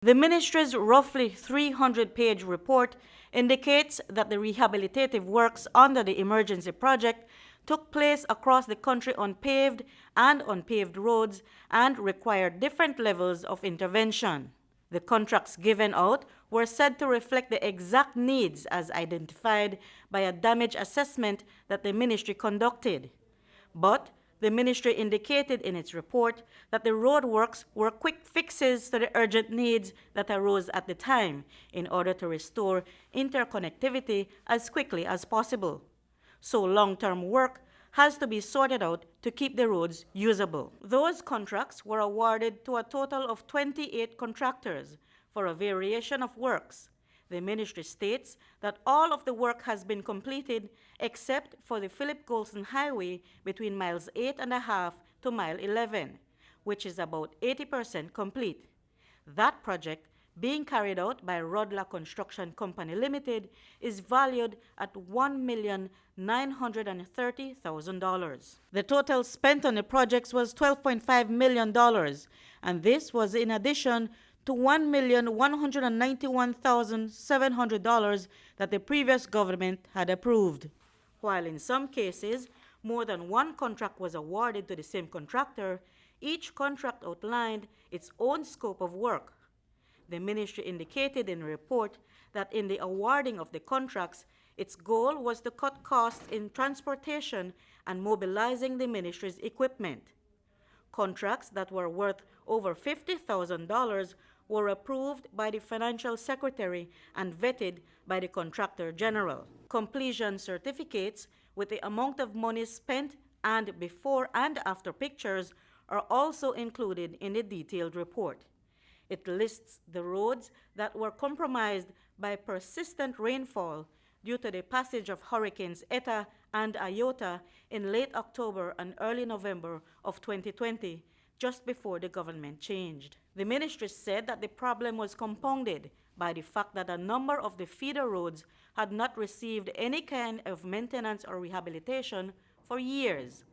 The ministry's roughly 300-page report indicates that the rehabilitative works under the emergency project took place across the country on paved and unpaved roads and required different levels of intervention. The contracts given out were said to reflect the exact needs as identified by a damage assessment that the ministry conducted. But the ministry indicated in its report that the roadworks were quick fixes to the urgent needs that arose at the time in order to restore interconnectivity as quickly as possible. So long-term work has to be sorted out to keep the roads usable. Those contracts were awarded to a total of 28 contractors for a variation of works. The ministry states that all of the work has been completed except for the Philip Golson Highway between miles 8.5 to mile 11, which is about 80% complete. That project, being carried out by Rodla Construction Company Limited, is valued at $1,930,000. The total spent on the projects was $12.5 million, and this was in addition to $1,191,700 that the previous government had approved. While in some cases, more than one contract was awarded to the same contractor, each contract outlined its own scope of work. The ministry indicated in a report that in the awarding of the contracts, its goal was to cut costs in transportation and mobilizing the ministry's equipment. Contracts that were worth over $50,000 were approved by the financial secretary and vetted by the Contractor General. Completion certificates with the amount of money spent and before and after pictures are also included in the detailed report. It lists the roads that were compromised by persistent rainfall due to the passage of Hurricanes Etta and Iota in late October and early November of 2020, just before the government changed. The ministry said that the problem was compounded by the fact that a number of the feeder roads had not received any kind of maintenance or rehabilitation for years.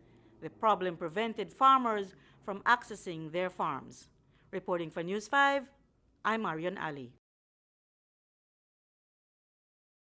The problem prevented farmers from accessing their farms. Reporting for News 5, I'm Marion Ali.